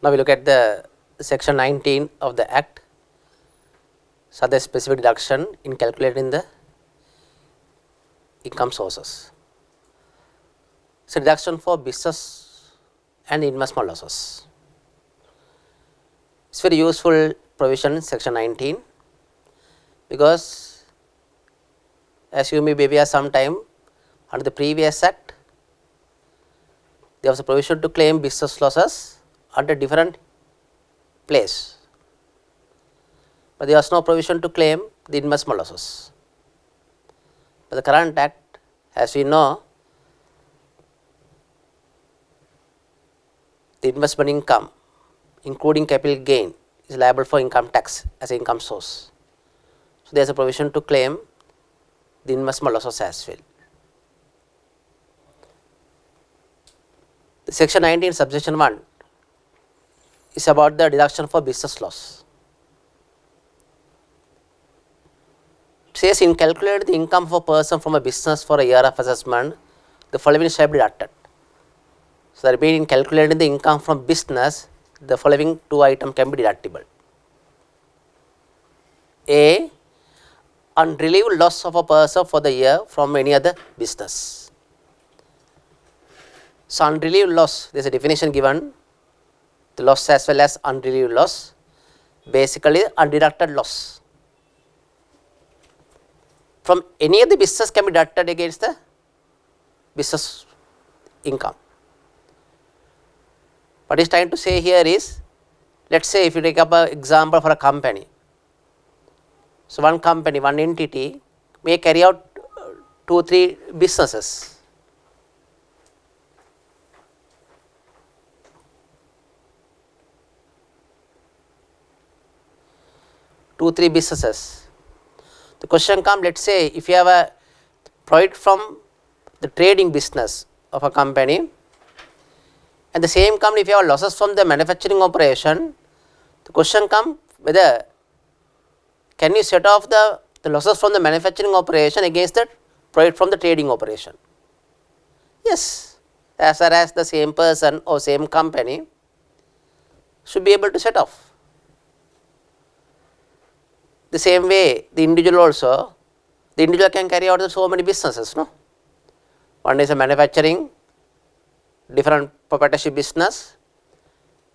Now we look at the section 19 of the Act. So, the specific deduction in calculating the income sources. So, deduction for business and investment losses. It is very useful provision in section 19, because as you may be aware, sometime under the previous Act there was a provision to claim business losses at a different place, but there was no provision to claim the investment losses. But the current Act, as we know, the investment income including capital gain is liable for income tax as an income source. So, there is a provision to claim the investment losses as well. The section 19 subsection 1 is about the deduction for business loss. It says, in calculating the income of a person from a business for a year of assessment, the following shall be deducted. So, that means in calculating the income from business, the following two items can be deductible. A, unrelieved loss of a person for the year from any other business. So, unrelieved loss, there is a definition given, the loss as well as unrelieved loss, basically undeducted loss from any other business can be deducted against the business income. What he is trying to say here is, let us say if you take up an example for a company. So, one company, one entity may carry out 2-3 businesses. The question comes, let us say if you have a profit from the trading business of a company, and the same company if you have losses from the manufacturing operation, the question comes whether can you set off the losses from the manufacturing operation against the profit from the trading operation. Yes, as far as the same person or same company should be able to set off. The same way the individual also, the individual can carry out so many businesses, no? One is a manufacturing, different proprietorship business,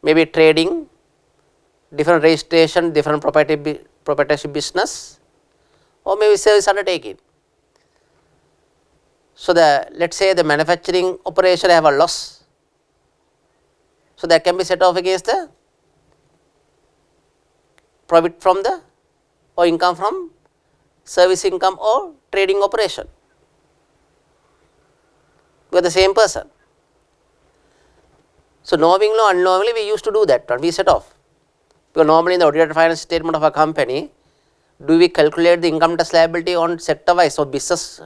maybe trading, different registration, different proprietorship business, or maybe service undertaking. So, let us say the manufacturing operation have a loss, so that can be set off against the profit from the or income from service income or trading operation. We are the same person. So, knowingly or unknowingly we used to do that and we set off, because normally in the audited financial statement of a company, do we calculate the income tax liability on sector wise or business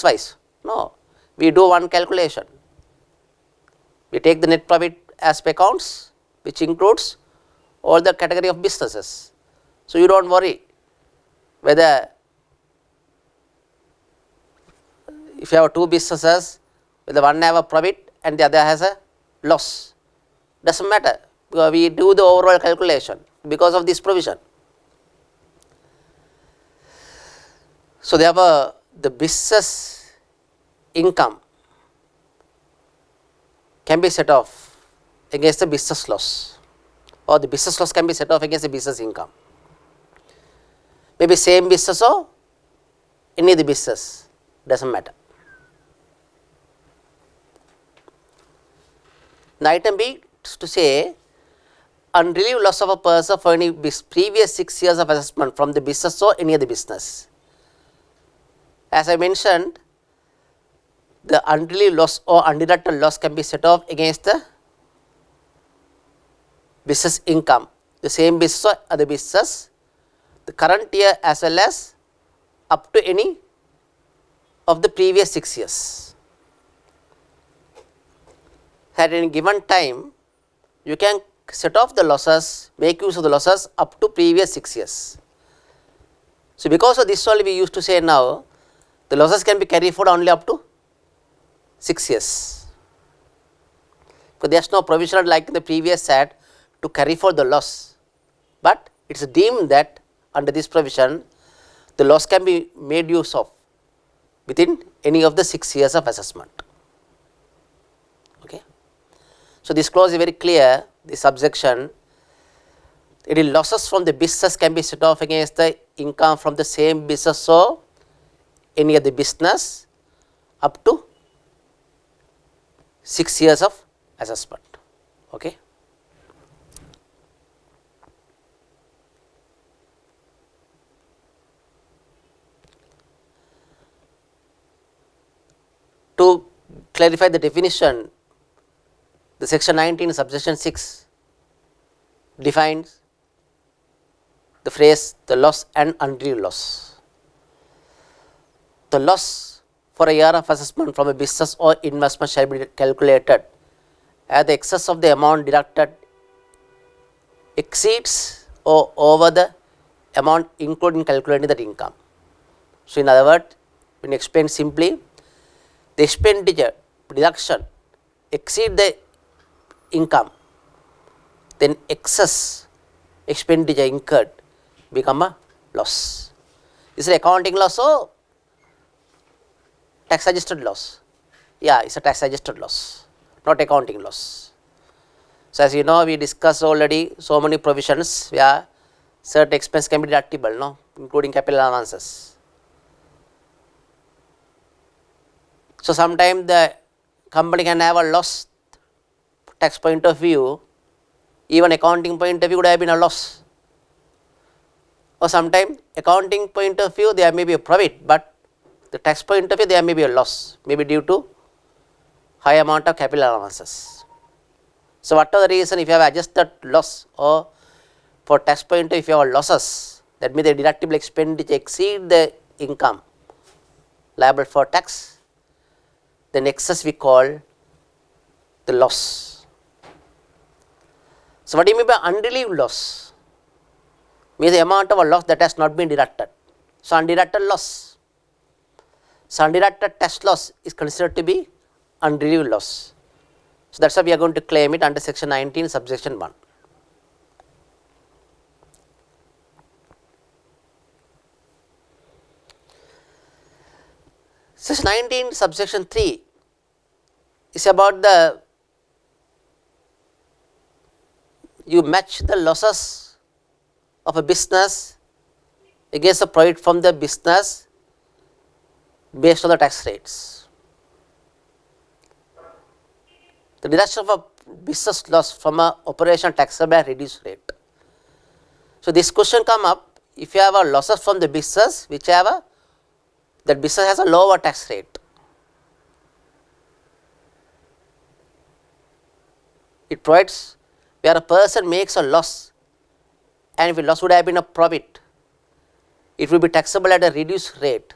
wise? No, we do one calculation. We take the net profit as per accounts, which includes all the category of businesses. So, you do not worry whether if you have 2 businesses, whether one have a profit and the other has a loss, does not matter, because we do the overall calculation because of this provision. So, therefore, the business income can be set off against the business loss, or the business loss can be set off against the business income. Maybe same business or any other business, does not matter. Now, item B is to say unrelieved loss of a person for any previous 6 years of assessment from the business or any other business. As I mentioned, the unrelieved loss or undeducted loss can be set off against the business income, the same business or other business, the current year as well as up to any of the previous 6 years. At any given time, you can set off the losses, make use of the losses up to previous 6 years. So, because of this only we used to say now, the losses can be carried forward only up to 6 years. because there is no provision like in the previous set to carry for the loss, but it is deemed that under this provision the loss can be made use of within any of the 6 years of assessment. Okay. So, this clause is very clear, this subsection. Any losses from the business can be set off against the income from the same business or any other business up to 6 years of assessment. Okay. To clarify the definition, the section 19 subsection 6 defines the phrase the loss and undue loss. The loss for a year of assessment from a business or investment shall be calculated as the excess of the amount deducted exceeds or over the amount included in calculating that income. So, in other words, when explained simply, the expenditure deduction exceed the income, then excess expenditure incurred become a loss. Is it accounting loss or tax adjusted loss? Yeah, it's a tax adjusted loss, not accounting loss. So, as you know, we discussed already so many provisions where certain expense can be deductible, no, including capital allowances. So, sometimes the company can have a loss tax point of view, even accounting point of view would have been a loss, or sometimes accounting point of view there may be a profit, but the tax point of view there may be a loss, maybe due to high amount of capital allowances. So, whatever the reason, if you have adjusted loss or for tax point of view if you have losses, that means the deductible expenditure exceed the income liable for tax, then excess we call the loss. So, what do you mean by unrelieved loss? Means the amount of a loss that has not been deducted. So, undeducted loss. So, undeducted tax loss is considered to be unrelieved loss. So, that is why we are going to claim it under section 19 subsection 1. Section 19 subsection 3 is about the, you match the losses of a business against the profit from the business based on the tax rates. The deduction of a business loss from a operation taxable at reduced rate. So, this question come up if you have a losses from the business which have a, that business has a lower tax rate. It provides where a person makes a loss, and if a loss would have been a profit, it will be taxable at a reduced rate,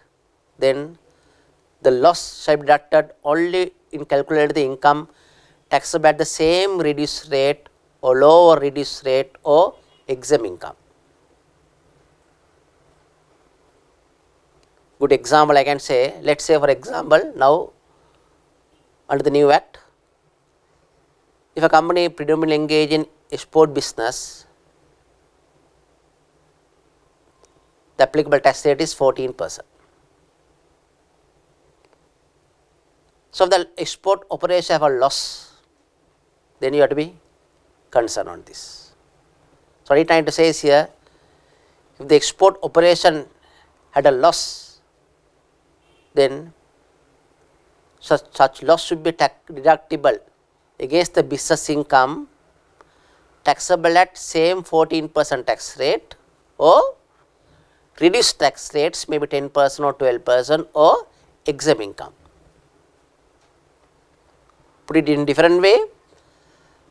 then the loss shall be deducted only in calculating the income taxable at the same reduced rate or lower reduced rate or exempt income. Good example I can say, let us say for example, now under the new act, if a company predominantly engage in export business, the applicable tax rate is 14%. So, if the export operation have a loss, then you have to be concerned on this. So, what I am trying to say is here, if the export operation had a loss, then such loss should be deductible against the business income taxable at same 14% tax rate or reduced tax rates, maybe 10% or 12% or exempt income. Put it in different way,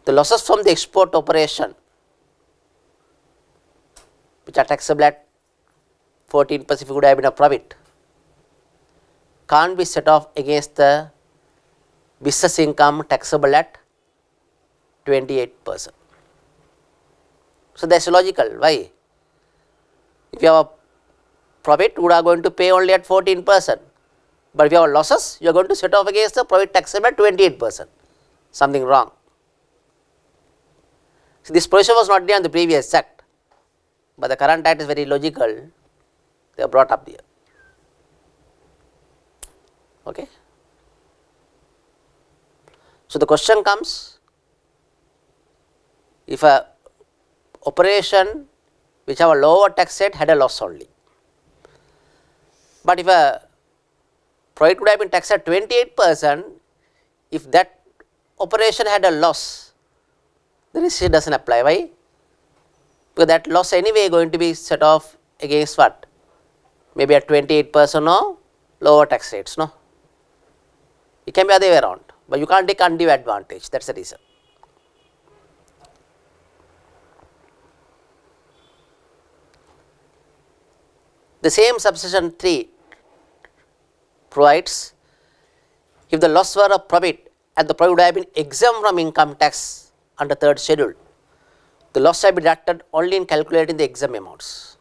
the losses from the export operation which are taxable at 14% if it would have been a profit, can't be set off against the business income taxable at 28%. So, that is logical. Why? If you have a profit, you are going to pay only at 14%, but if you have losses, you are going to set off against the profit taxable at 28%. Something wrong. So, this provision was not there in the previous act, but the current act is very logical, they are brought up here. Okay. So, the question comes, if a operation which have a lower tax rate had a loss only, but if a project would have been taxed at 28%, if that operation had a loss, the restriction does not apply. Why? Because that loss anyway going to be set off against what? Maybe at 28% or lower tax rates, no? It can be other way around, but you can't take undue advantage, that is the reason. The same subsection 3 provides, if the loss were a profit and the profit would have been exempt from income tax under third schedule, the loss shall be deducted only in calculating the exempt amounts.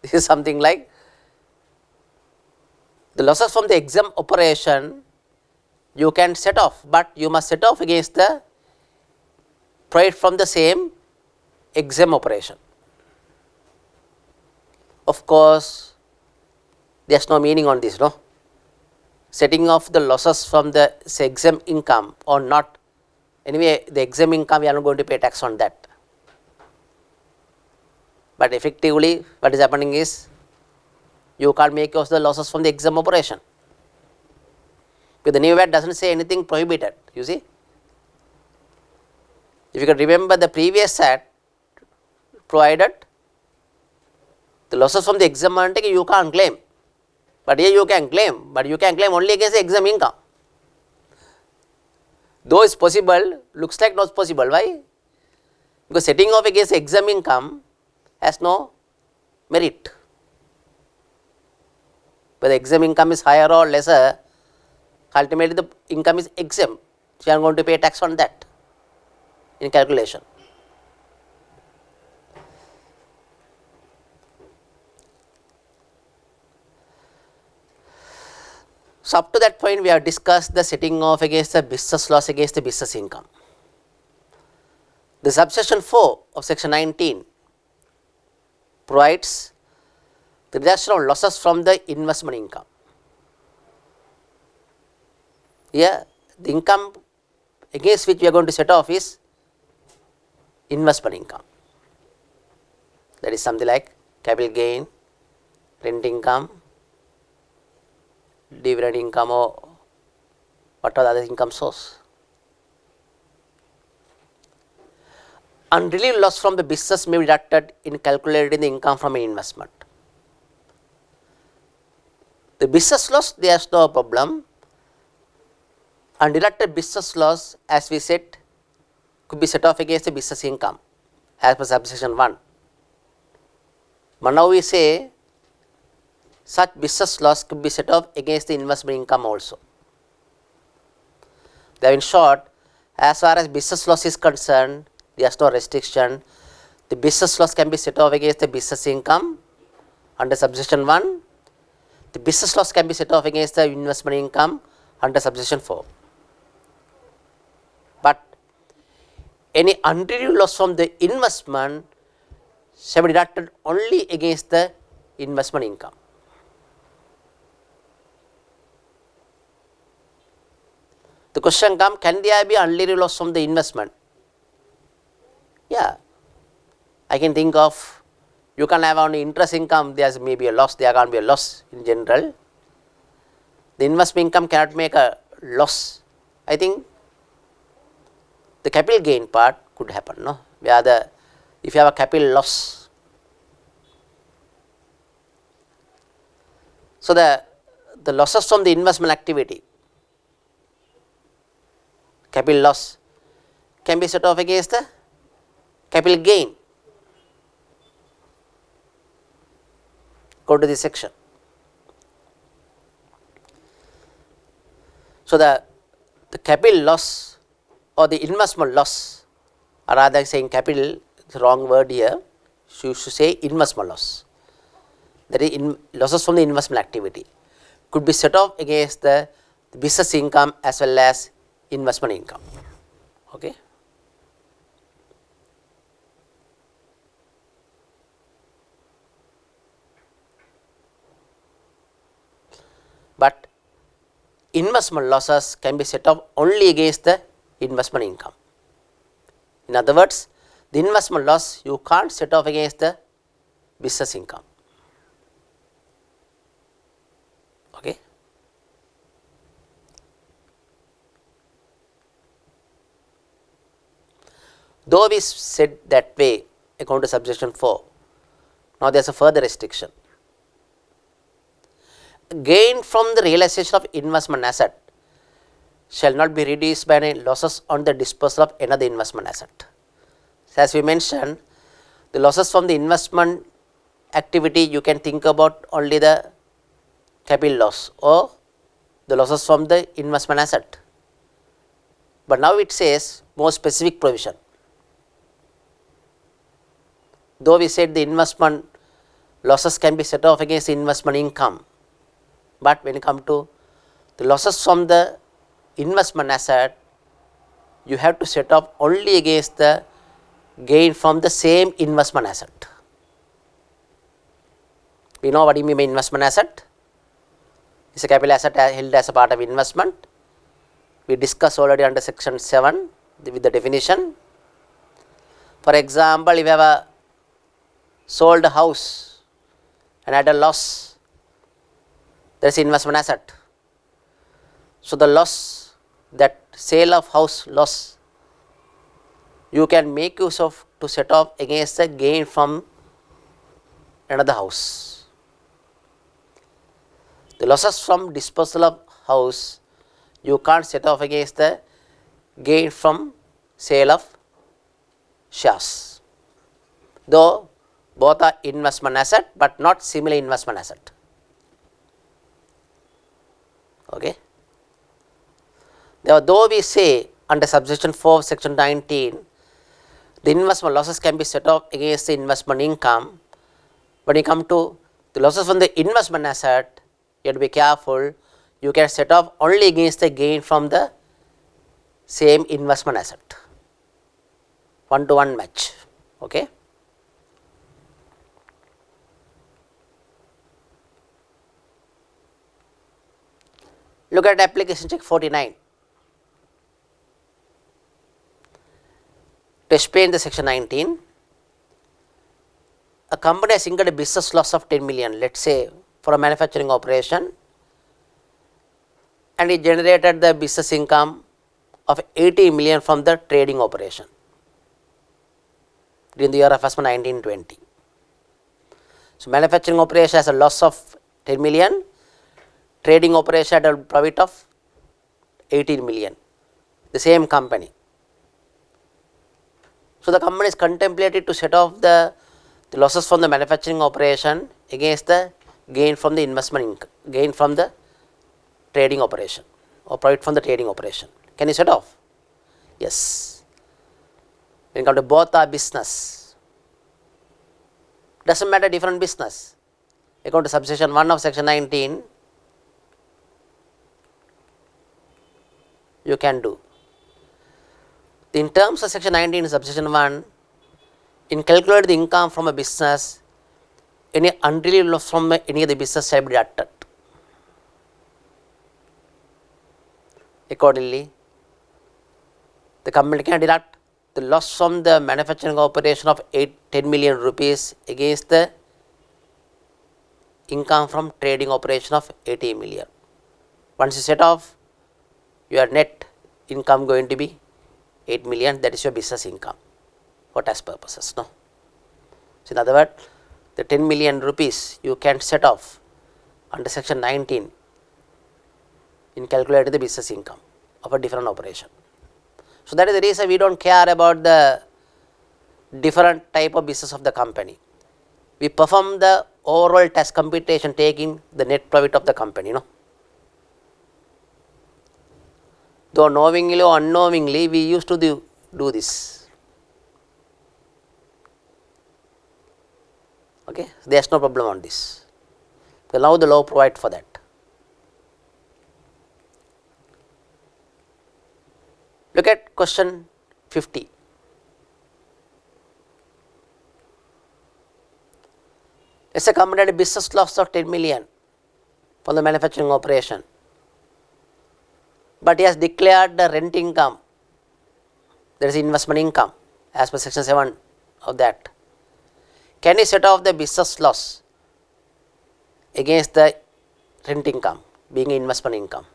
This is something like the losses from the exempt operation you can set off, but you must set off against the profit from the same exempt operation. Of course, there is no meaning on this, no? Setting off the losses from the exempt income or not. Anyway, the exempt income we are not going to pay tax on that. But effectively, what is happening is, you can't make use of the losses from the exempt operation. Because the new VAT does not say anything prohibited, you see. If you can remember, the previous act provided the losses from the exempt undertaking you can't claim, but here you can claim, but you can claim only against the exempt income. Though it's possible, looks like not possible. Why? Because setting off against the exempt income has no merit. Whether exempt income is higher or lesser, ultimately the income is exempt, so you are going to pay tax on that in calculation. So, up to that point we have discussed the setting off against the business loss against the business income. The subsection 4 of section 19 provides the reduction of losses from the investment income. Here the income against which we are going to set off is investment income. That is something like capital gain, rent income, dividend income, or what are the other income source. Unrelieved loss from the business may be deducted in calculating the income from an investment. The business loss, there is no problem. Undeducted business loss, as we said, could be set off against the business income as per subsection 1. But now we say such business loss could be set off against the investment income also. Now, in short, as far as business loss is concerned, there is no restriction. The business loss can be set off against the business income under subsection 1. The business loss can be set off against the investment income under subsection 4. But any unrelieved loss from the investment shall be deducted only against the investment income. The question comes, can there be unrelieved loss from the investment? Yeah, I can think of, you can have only interest income, there is maybe a loss, there can't be a loss in general. The investment income cannot make a loss. I think the capital gain part could happen, no? Where the, if you have a capital loss. So, the losses from the investment activity, capital loss, can be set off against the capital gain. Go to this section. So, the capital loss or the investment loss, or rather saying capital, it's the wrong word here, so you should say investment loss. That is losses from the investment activity could be set off against the business income as well as investment income. Okay. but investment losses can be set off only against the investment income. In other words, the investment loss you can't set off against the business income. Okay. Though we said that way according to subsection 4, now there is a further restriction. Gain from the realization of investment asset shall not be reduced by any losses on the disposal of another investment asset. So, as we mentioned, the losses from the investment activity you can think about only the capital loss or the losses from the investment asset. But now it says more specific provision. Though we said the investment losses can be set off against the investment income, but when you come to the losses from the investment asset, you have to set off only against the gain from the same investment asset. We know what you mean by investment asset. It's a capital asset held as a part of investment. We discussed already under section 7 with the definition. For example, if you have a sold a house and had a loss, there is investment asset. So, the loss, that sale of house loss, you can make use of to set off against the gain from another house. The losses from disposal of house, you can't set off against the gain from sale of shares, though both are investment asset, but not similar investment asset. Okay. Though we say under subsection 4 section 19, the investment losses can be set off against the investment income, when you come to the losses from the investment asset, you have to be careful, you can set off only against the gain from the same investment asset, 1-to-1 match. Okay. Look at application check 49. To explain the section 19, a company has incurred a business loss of 10 million, let us say, for a manufacturing operation, and it generated the business income of 80 million from the trading operation during the year of investment 1920. So, manufacturing operation has a loss of 10 million, trading operation had a profit of 18 million, the same company. So, the company is contemplated to set off the losses from the manufacturing operation against the gain from the investment income, gain from the trading operation or profit from the trading operation. Can you set off? Yes. When you come to both are business, does not matter different business. According to subsection 1 of section 19, you can do. In terms of section 19 subsection 1, in calculating the income from a business, any unrelated loss from any of the business shall be deducted. Accordingly, the company can deduct the loss from the manufacturing operation of 10 million rupees against the income from trading operation of 80 million. Once you set off, your net income going to be 8 million, that is your business income for tax purposes. No. So, in other words, the 10 million rupees you can set off under section 19 in calculating the business income of a different operation. So, that is the reason we do not care about the different type of business of the company. We perform the overall tax computation taking the net profit of the company. No? Though knowingly or unknowingly, we used to do this. Okay, there is no problem on this. So, now the law provides for that. Look at question 50. Let us say company had a business loss of 10 million from the manufacturing operation, but he has declared the rent income, there is investment income as per section 7 of that. Can he set off the business loss against the rent income being investment income?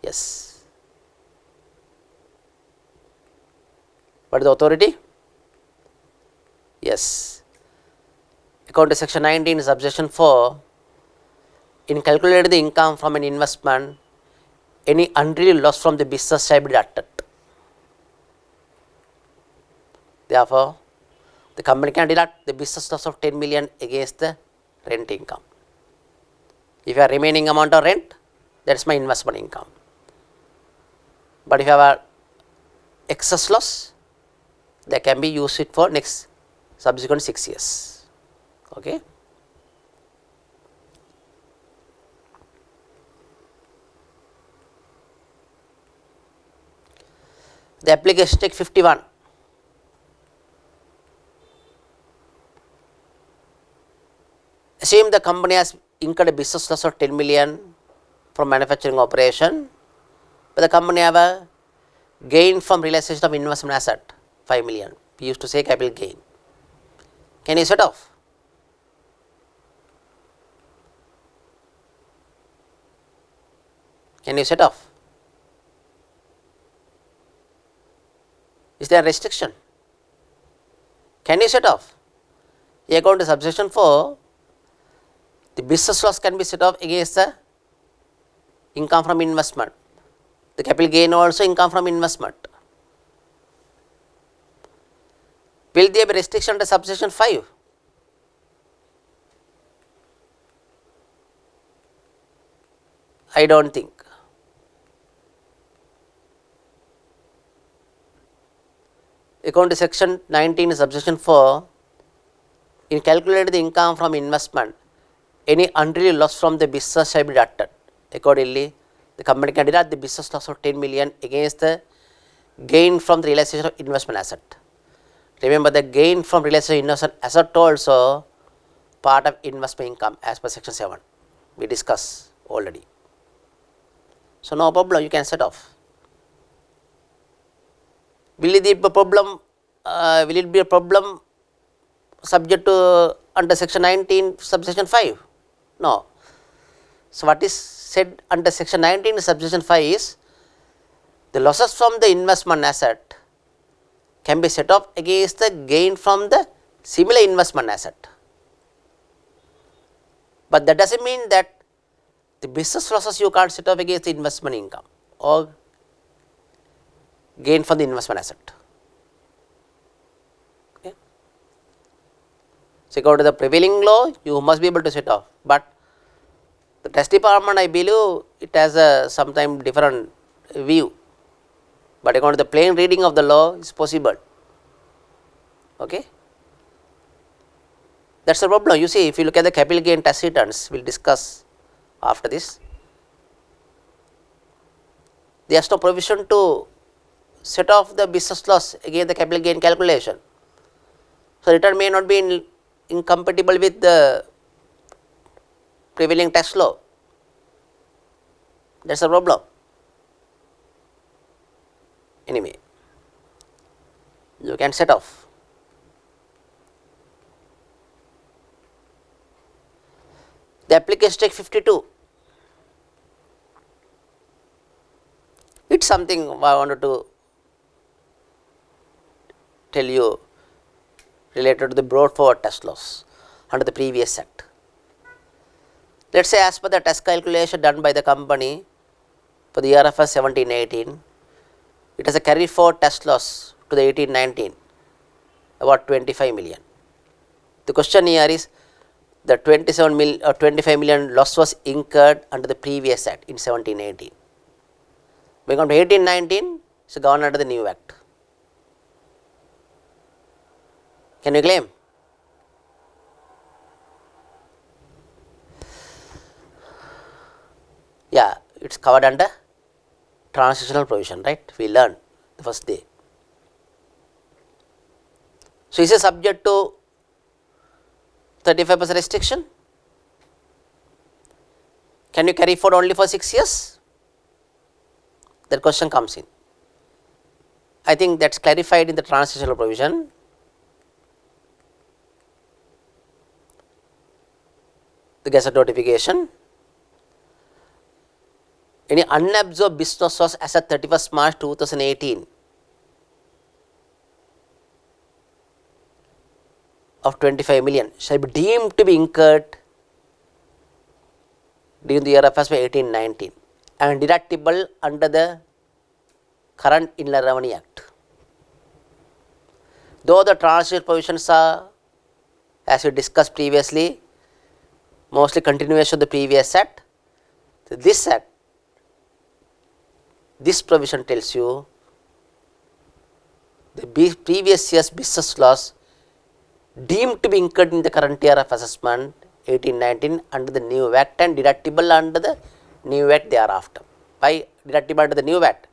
Yes. What is the authority? Yes. According to section 19 subsection 4, in calculating the income from an investment, any unreal loss from the business shall be deducted. Therefore, the company can deduct the business loss of 10 million against the rent income. If you have remaining amount of rent, that is my investment income. But if you have a excess loss, that can be used it for next subsequent 6 years. Okay. The application take 51. Assume the company has incurred a business loss of 10 million from manufacturing operation, but the company have a gain from realization of investment asset 5 million. We used to say capital gain. Can you set off? Can you set off? Is there a restriction? Can you set off? According to subsection 4, the business loss can be set off against the income from investment. The capital gain also income from investment. Will there be restriction under subsection 5? I don't think. According to section 19 subsection 4, in calculating the income from investment, any unreal loss from the business shall be deducted. Accordingly, the company can deduct the business loss of 10 million against the gain from the realization of investment asset. Remember, the gain from realization of investment asset also part of investment income as per section 7. We discussed already. So, no problem, you can set off. Will it be a problem subject to under section 19 subsection 5? No. So, what is said under section 19 subsection 5 is the losses from the investment asset can be set off against the gain from the similar investment asset. But that does not mean that the business losses you can't set off against the investment income or gain from the investment asset. Okay. So, according to the prevailing law, you must be able to set off, but the tax department, I believe, it has a sometime different view, but according to the plain reading of the law, it is possible. Okay. That is the problem. You see, if you look at the capital gain tax returns, we will discuss after this. There is no provision to set off the business loss against the capital gain calculation. So, return may not be incompatible with the prevailing tax law. That is the problem. Anyway, you can set off. The application take 52. It is something I wanted to tell you related to the brought forward tax loss under the previous act. Let us say, as per the tax calculation done by the company for the year of 17-18, it has a carry forward tax loss to the 18-19 about 25 million. The question here is the 25 million loss was incurred under the previous act in 17-18. When we come to 18-19, it's gone under the new act. Can you claim? Yeah, it is covered under transitional provision, right? We learned the first day. So, is it subject to 35% restriction? can you carry forward only for 6 years? That question comes in. I think that's clarified in the transitional provision. The Gazette notification. Any unabsorbed business loss as at 31st March 2018 of 25 million shall be deemed to be incurred during the year of FY 18-19 and deductible under the current Inland Revenue Act. Though the transitional provisions are, as we discussed previously, mostly continuation of the previous act, so this act, this provision tells you the previous year's business loss deemed to be incurred in the current year of assessment 18-19 under the new act and deductible under the new act thereafter. Why deductible under the new act?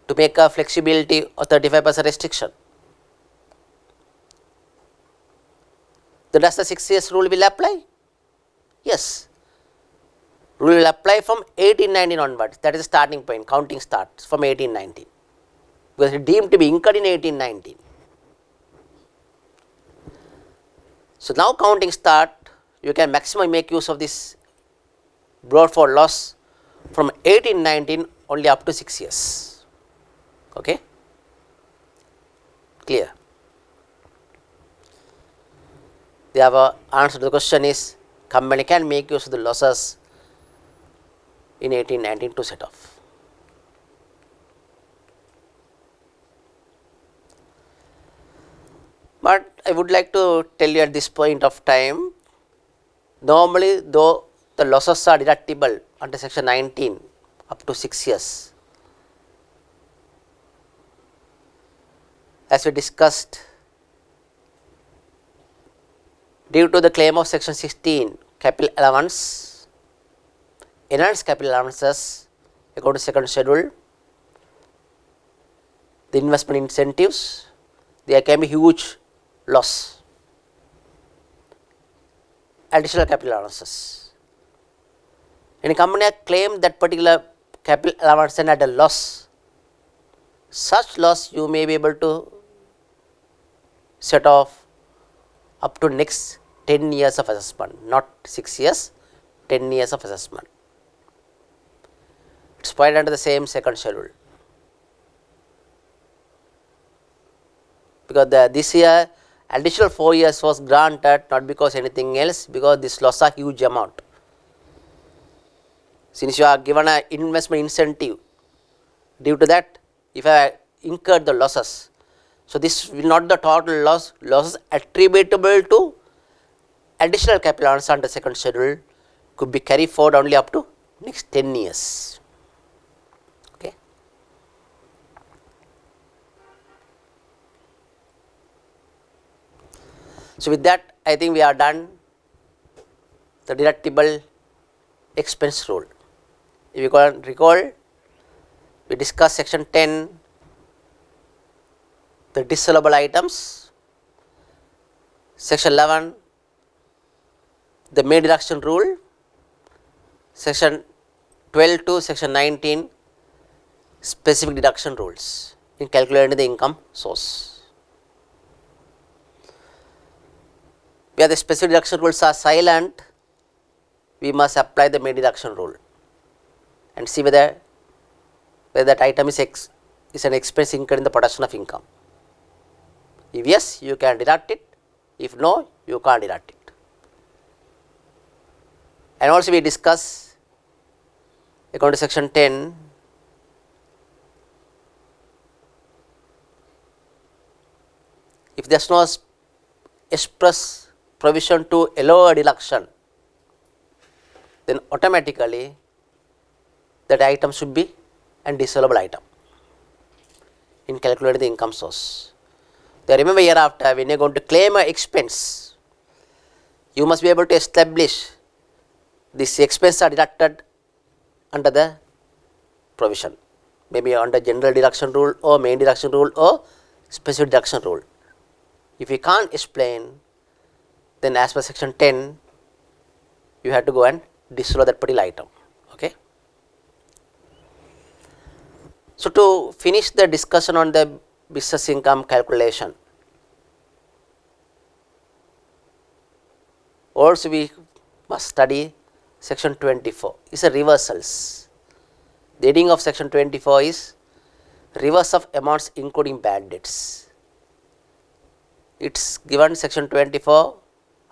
To make a flexibility of 35% restriction. Then does the 6 years rule will apply? Yes. Rule will apply from 18-19 onwards. That is the starting point. Counting starts from 18-19. Because it is deemed to be incurred in 18-19. So now counting start, you can maximum make use of this brought for loss from 18-19 only up to 6 years. Okay? Clear? The answer to the question is company can make use of the losses in 18-19 to set off. But I would like to tell you at this point of time, normally though the losses are deductible under section 19 up to 6 years, as we discussed, due to the claim of section 16 capital allowance, enhanced capital allowances according to second schedule, the investment incentives, there can be huge loss, additional capital allowances. Any company claim that particular capital allowance and at a loss, such loss you may be able to set off up to next 10 years of assessment, not 6 years, 10 years of assessment. It is provided under the same second schedule. Because this year additional 4 years was granted, not because anything else, because this loss a huge amount. Since you are given an investment incentive, due to that, if I incurred the losses, so this will not the total loss, losses attributable to additional capital allowance under second schedule could be carried forward only up to next 10 years. Okay. So with that, I think we are done the deductible expense rule. If you can recall, we discussed section 10, the disallowable items, section 11, the main deduction rule, section 12 to section 19, specific deduction rules in calculating the income source. Where the specific deduction rules are silent, we must apply the main deduction rule and see whether that item is an expense incurred in the production of income. If yes, you can deduct it. If no, you can't deduct it. And also we discuss according to section 10, if there is no express provision to allow a deduction, then automatically that item should be a disallowable item in calculating the income source. Then remember hereafter, when you are going to claim an expense, you must be able to establish this expense are deducted under the provision, maybe under general deduction rule or main deduction rule or specific deduction rule. If you can't explain, then as per section 10, you have to go and disallow that particular item. Okay. So, to finish the discussion on the business income calculation, also we must study section 24 is a reversals. The heading of section 24 is reverse of amounts including bad debts. It is given section 24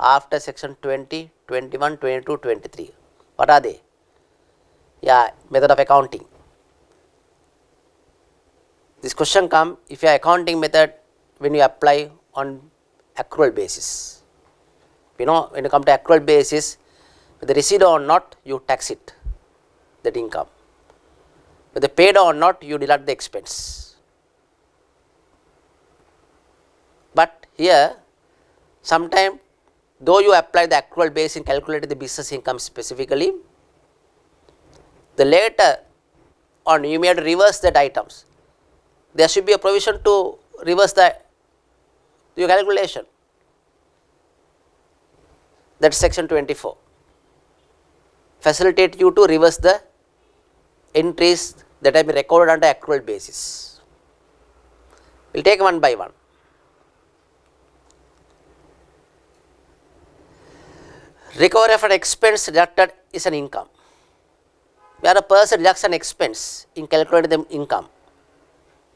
after section 20, 21, 22, 23. What are they? Yeah, method of accounting. This question come if your accounting method when you apply on accrual basis. You know, when you come to accrual basis, whether received or not, you tax it, that income. Whether paid or not, you deduct the expense. But here, sometime though you apply the accrual base in calculating the business income specifically, the later on you may have to reverse that items. There should be a provision to reverse your calculation. That is section 24. Facilitate you to reverse the entries that have been recorded under accrual basis. We will take one by one. Recovery of an expense deducted is an income. Where a person deducts an expense in calculating the income,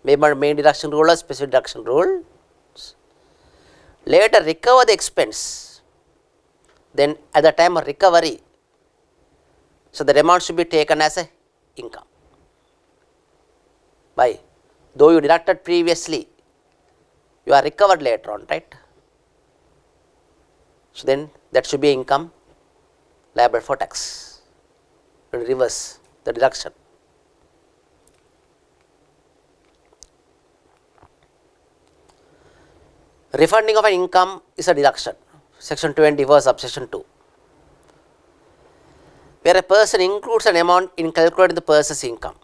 maybe main deduction rule or specific deduction rule, later recover the expense, then at the time of recovery, so the amount should be taken as a income. Why? Though you deducted previously, you are recovered later on, right? So then that should be income liable for tax. Reverse the deduction. Refunding of an income is a deduction. Section 24, subsection 2. Where a person includes an amount in calculating the person's income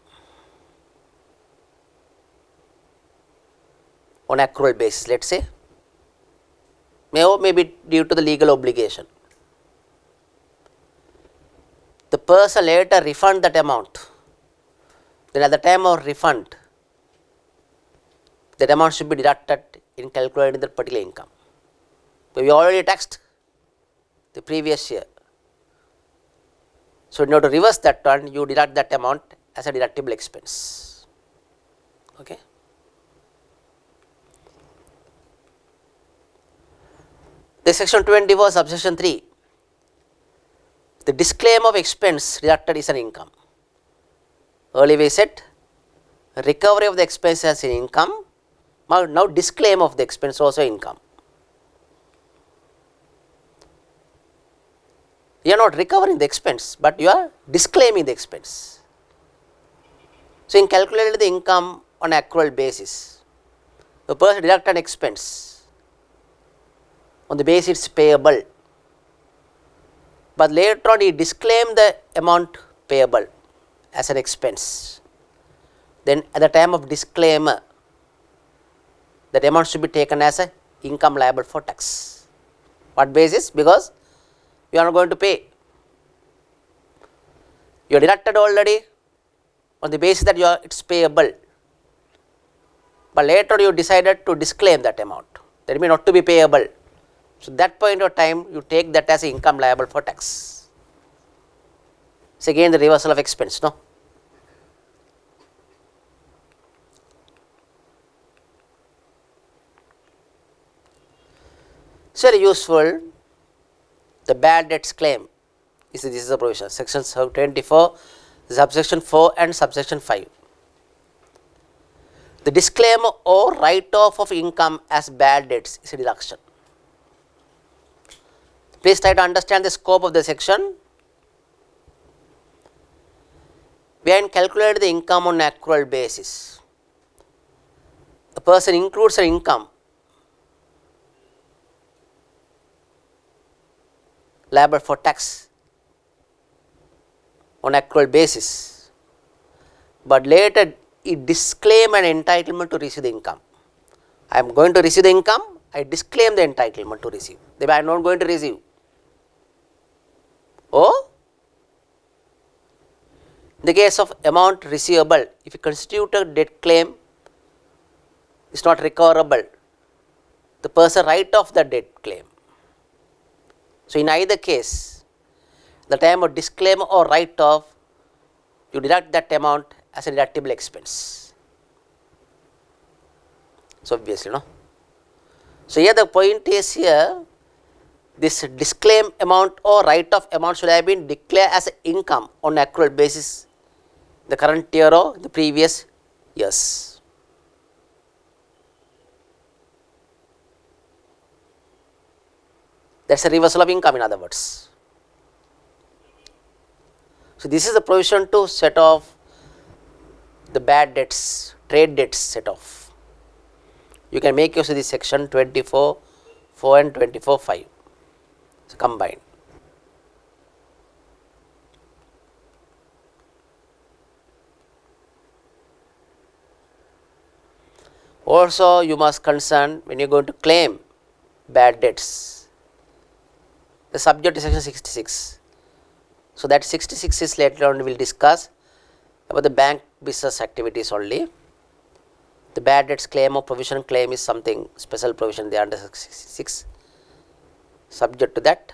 on accrual basis, let us say, may be due to the legal obligation. The person later refund that amount, then at the time of refund, that amount should be deducted in calculating the particular income. So, we already taxed the previous year. So, in order to reverse that one, you deduct that amount as a deductible expense. Okay. The section 24, subsection 3, the disclaim of expense deducted is an income. Earlier we said recovery of the expense as an income, now disclaim of the expense also income. You are not recovering the expense, but you are disclaiming the expense. So, in calculating the income on accrual basis, the person deduct an expense on the basis it is payable, but later on he disclaim the amount payable as an expense. Then at the time of disclaimer, that amount should be taken as a income liable for tax. What basis? Because you are not going to pay. You are deducted already on the basis that it is payable, but later you decided to disclaim that amount, that may not to be payable. So, that point of time you take that as income liable for tax. It is again the reversal of expense, no? It is very useful. The bad debts claim this is a provision, section 24, subsection 4 and subsection 5. The disclaimer or write-off of income as bad debts is a deduction. Please try to understand the scope of the section. When calculating the income on accrual basis, a person includes an income liable for tax on accrual basis, but later it disclaim an entitlement to receive the income. I am going to receive the income, I disclaim the entitlement to receive. Thereby I am not going to receive. Oh, In the case of amount receivable, if you constitute a debt claim, is not recoverable, the person write off the debt claim. So, in either case, the time of disclaimer or write off, you deduct that amount as a deductible expense. So, obviously, no. So, here the point is here, this disclaim amount or write off amount should have been declared as income on accrual basis, the current year or the previous years. That is a reversal of income, in other words. So, this is the provision to set off the bad debts, trade debts set off. You can make use of this section 24(4) and 24(5). So, combined. Also, you must concern when you are going to claim bad debts, the subject is section 66. So, that 66 is later on we will discuss about the bank business activities only. The bad debts claim or provision claim is something special provision there under 66. Subject to that,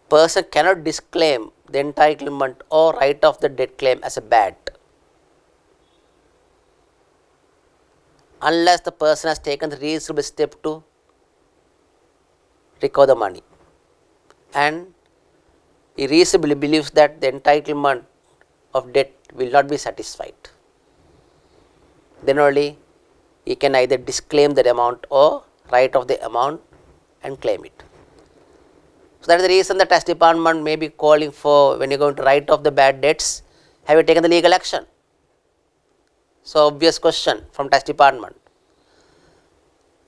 person cannot disclaim the entitlement or write off the debt claim as a bad unless the person has taken the reasonable step to recover the money and he reasonably believes that the entitlement of debt will not be satisfied. Then only he can either disclaim that amount or write off the amount and claim it. So, that is the reason the tax department may be calling for, when you are going to write off the bad debts, have you taken the legal action? So, obvious question from tax department.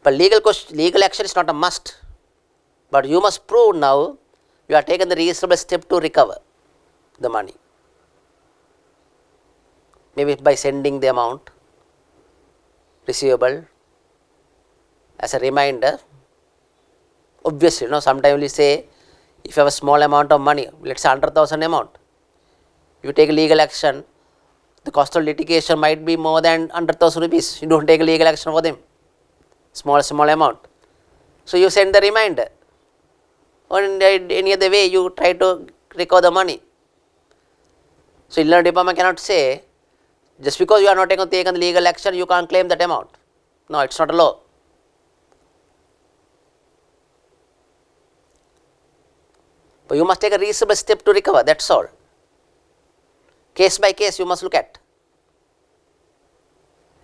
But legal action is not a must, but you must prove now you have taken the reasonable step to recover the money, maybe by sending the amount receivable as a reminder. Obviously, sometimes we say if you have a small amount of money, let us say 100,000 amount, you take legal action, the cost of litigation might be more than 100,000 rupees, you do not take legal action for them, small amount. So, you send the reminder or in any other way you try to recover the money. So, Inland Department cannot say just because you are not taken legal action you can't claim that amount. No, it is not a law. But you must take a reasonable step to recover, that is all. Case by case you must look at.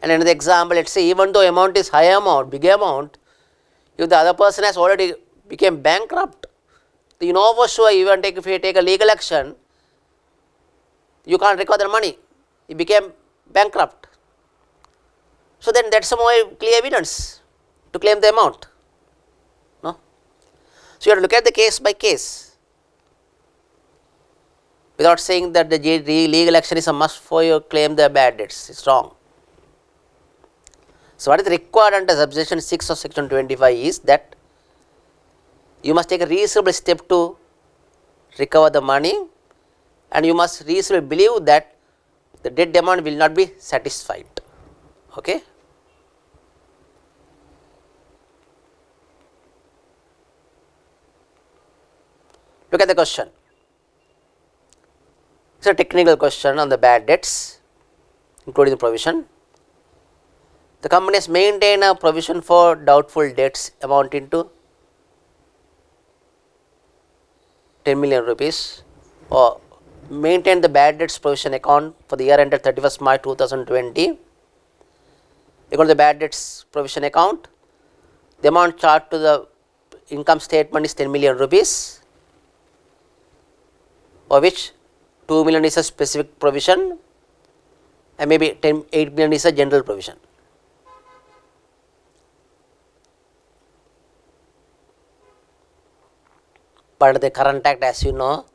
And another example, let us say even though amount is high amount, big amount, if the other person has already become bankrupt, you know for sure even if you take a legal action, you can't recover the money, he became bankrupt. So, then that is a more clear evidence to claim the amount. No? So, you have to look at the case by case without saying that the legal action is a must for you to claim the bad debts, it is wrong. So, what is required under subsection 6 of section 25 is that you must take a reasonable step to recover the money and you must reasonably believe that the debt amount will not be satisfied. Okay? Look at the question. It is a technical question on the bad debts, including the provision. The company has maintained a provision for doubtful debts amounting to 10 million rupees or maintain the bad debts provision account for the year ended 31st March 2020. According to the bad debts provision account, the amount charged to the income statement is 10 million rupees, of which 2 million is a specific provision and maybe 8 million is a general provision. But under the current act, as you know,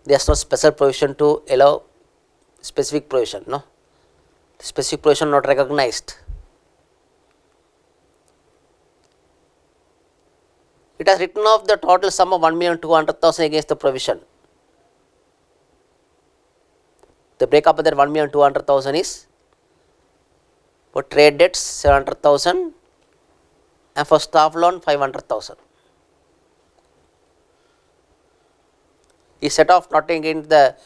there is no special provision to allow specific provision, no, specific provision not recognized. It has written off the total sum of 1,200,000 against the provision. The breakup of that 1,200,000 is for trade debts 700,000 and for staff loan 500,000. Is set off not against the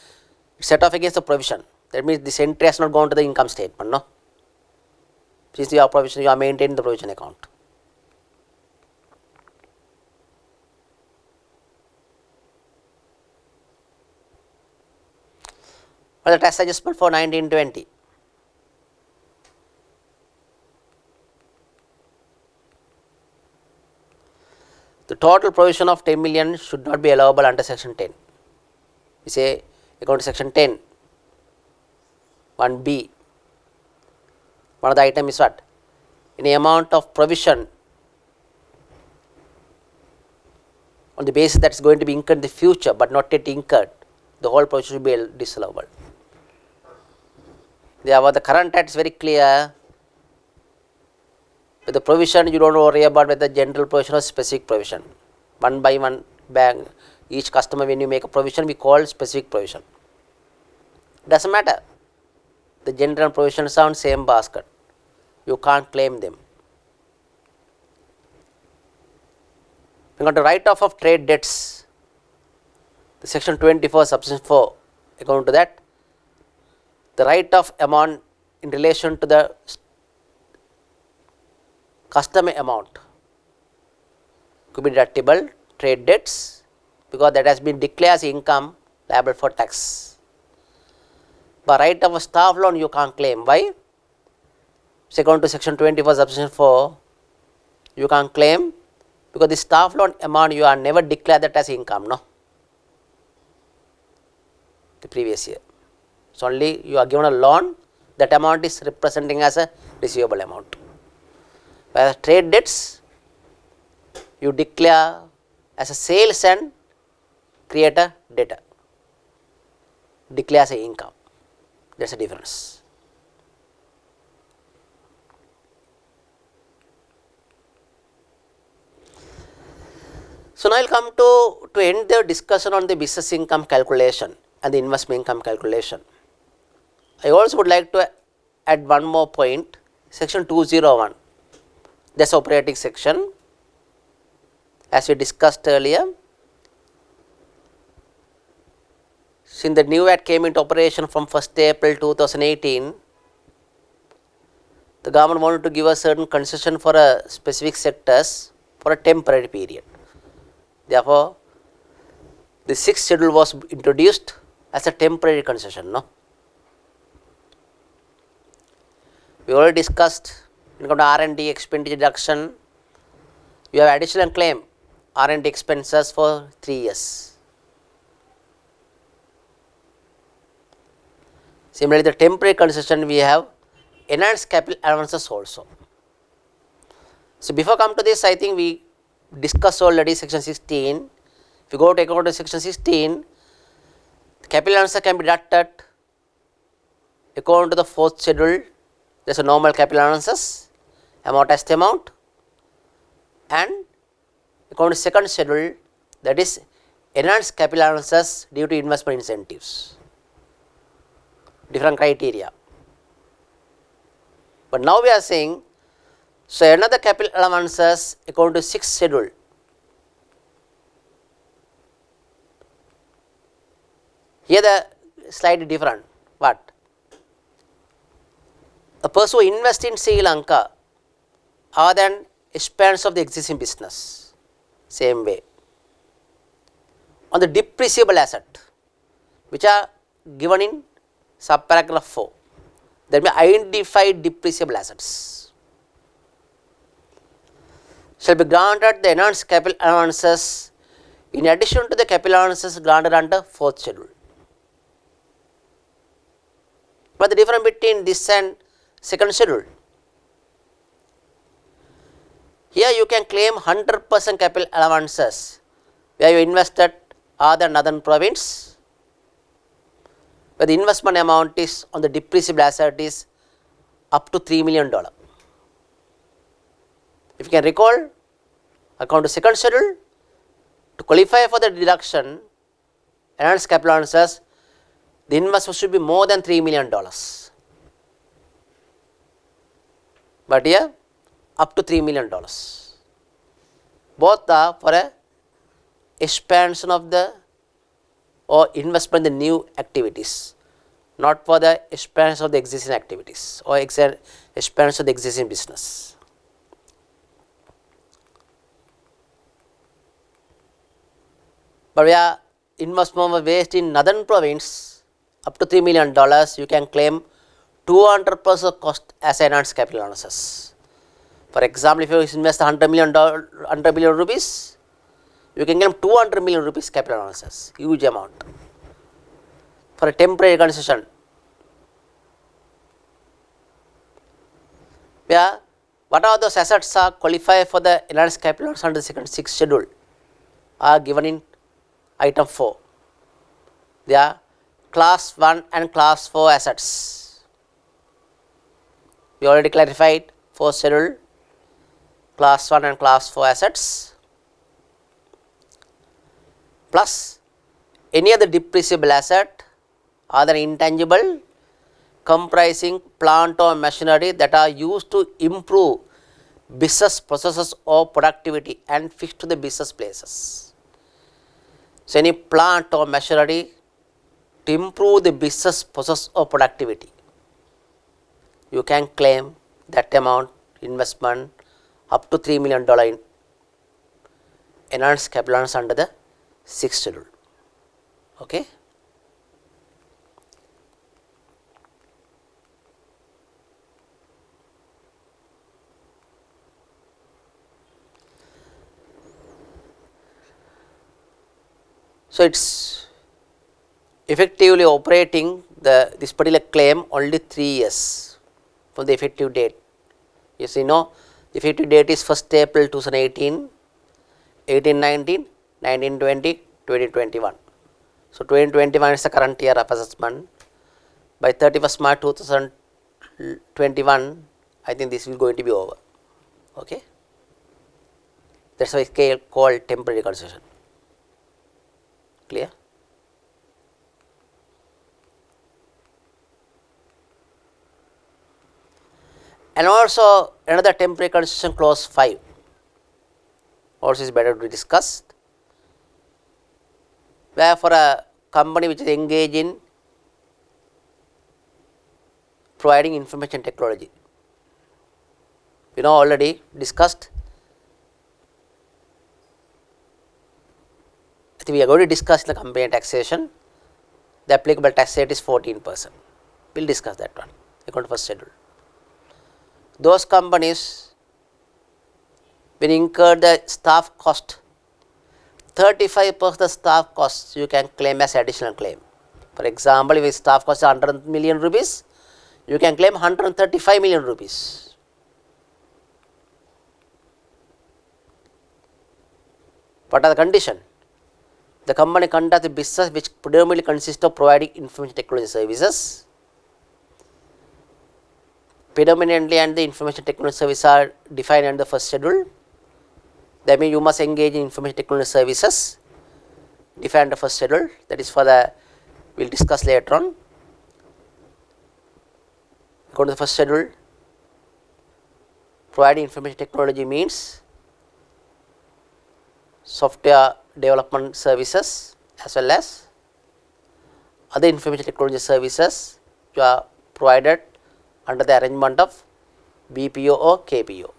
set off against the provision. That means this entry has not gone to the income statement. No. Since you have provision, you are maintaining the provision account. Well, the tax adjustment for 1920. The total provision of 10 million should not be allowable under section 10. We say according to section 10, 1b. One of the item is what? Any amount of provision on the basis that is going to be incurred in the future but not yet incurred, the whole provision should be disallowable. Therefore, the current act is very clear. With the provision, you don't worry about whether general provision or specific provision. One by one bank, each customer, when you make a provision, we call specific provision. Doesn't matter. The general provisions are on same basket. You can't claim them. We got the write off of trade debts. The section 24, subsection 4. According to that, the write off amount in relation to the customer amount could be deductible trade debts because that has been declared as income liable for tax. But write off a staff loan you can't claim. Why? According to section 24 subsection 4, you can't claim because the staff loan amount you are never declared that as income, no? The previous year. So only you are given a loan, that amount is representing as a receivable amount. Whereas trade debts, you declare as a sales and create a debtor. Declare as a income. That's a difference. So now I will come to end the discussion on the business income calculation and the investment income calculation. I also would like to add one more point, section 201, that's operating section. As we discussed earlier, since the new Act came into operation from 1st April 2018, the government wanted to give a certain concession for a specific sectors for a temporary period. Therefore, the 6th schedule was introduced as a temporary concession. No? We already discussed when it comes to R&D expenditure deduction, you have additional claim R&D expenses for 3 years. Similarly, the temporary concession we have enhanced capital allowances also. So before come to this, I think we discussed already section 16. If you go to account to section 16, capital allowances can be deducted according to the 4th schedule. There is a normal capital allowances, amortized amount, and according to 2nd schedule, that is enhanced capital allowances due to investment incentives. Different criteria. But now we are saying, so another capital allowances according to 6th schedule. Here the slightly different. What? A person who invests in Sri Lanka other than expense of the existing business, same way. On the depreciable asset, which are given in subparagraph 4, there may identified depreciable assets, shall be granted the enhanced capital allowances in addition to the capital allowances granted under 4th schedule. What is the difference between this and 2nd schedule? Here you can claim 100% capital allowances where you invested other than Northern province, where the investment amount is on the depreciable asset is up to $3 million. If you can recall, according to 2nd schedule, to qualify for the deduction, enhanced capital allowances, the investment should be more than $3 million. But here up to $3 million. Both are for a expansion of the or investment in the new activities, not for the expansion of the existing activities or expansion of the existing business. But where investment was based in northern province up to $3 million, you can claim 200% cost as enhanced capital analysis. For example, if you invest $100 million rupees, you can claim 200 million rupees capital analysis, huge amount for a temporary concession. Yeah, what are those assets are qualify for the enhanced capital analysis under the second 6th schedule are given in item 4. They are class 1 and class 4 assets. We already clarified 4th schedule, class 1 and class 4 assets, plus any other depreciable asset, other intangible comprising plant or machinery that are used to improve business processes or productivity and fixed to the business places. So, any plant or machinery to improve the business process or productivity, you can claim that amount investment up to $3 million in enhanced capital analysis under the 6th schedule. Okay. So, it is effectively operating this particular claim only 3 years from the effective date. Yes, you know, the effective date is 1st April 2018, 1819, 1920, 2021. So, 2021 is the current year of assessment. By 31st March 2021, I think this is going to be over. Okay. That is why it is called temporary concession. Clear? And also another temporary concession, clause 5 also is better to be discussed, where for a company which is engaged in providing information technology, we know already discussed. I think we are going to discuss the company taxation. The applicable tax rate is 14%. We will discuss that one according to 1st schedule. Those companies when incur the staff cost, 35% of the staff costs you can claim as additional claim. For example, if staff cost is 100 million rupees, you can claim 135 million rupees. What are the condition? The company conducts a business which predominantly consists of providing information technology services. Predominantly and the information technology services are defined under the 1st schedule. That means you must engage in information technology services defined under the 1st schedule. That is for the, we will discuss later on. According to the 1st schedule, providing information technology means software development services as well as other information technology services which are provided under the arrangement of BPO or KPO.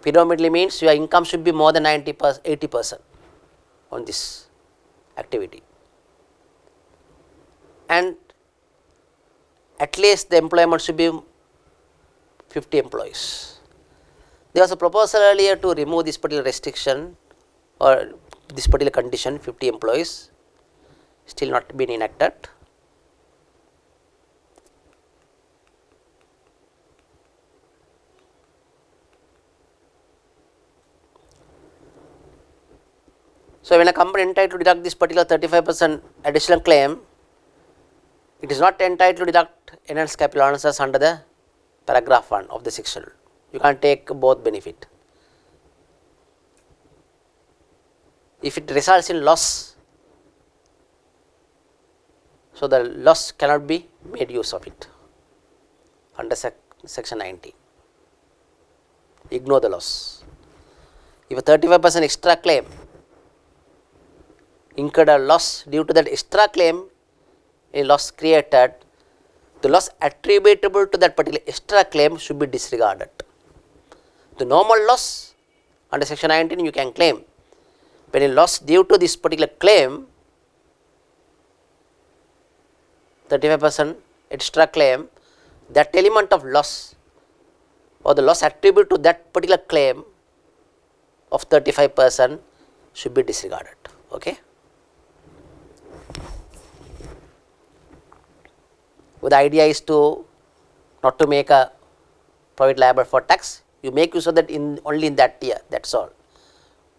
Predominantly means your income should be more than 80% on this activity, and at least the employment should be 50 employees. There was a proposal earlier to remove this particular restriction or this particular condition, 50 employees, still not been enacted. So, when a company entitled to deduct this particular 35% additional claim, it is not entitled to deduct enhanced capital analysis under the paragraph 1 of the 6th schedule. You can't take both benefit. If it results in loss, So, the loss cannot be made use of it under section 19. Ignore the loss. If a 35% extra claim incurred a loss due to that extra claim, a loss created, the loss attributable to that particular extra claim should be disregarded. The normal loss under section 19 you can claim. When a loss due to this particular claim, 35% extra claim, that element of loss or the loss attribute to that particular claim of 35% should be disregarded. Okay. Well, the idea is to not to make a private liable for tax. You make use of that in only in that year. That's all.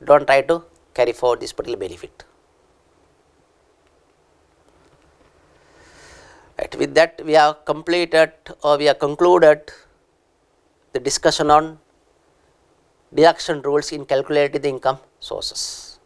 Don't try to carry forward this particular benefit. Right. With that, we have completed or we have concluded the discussion on deduction rules in calculating the income sources.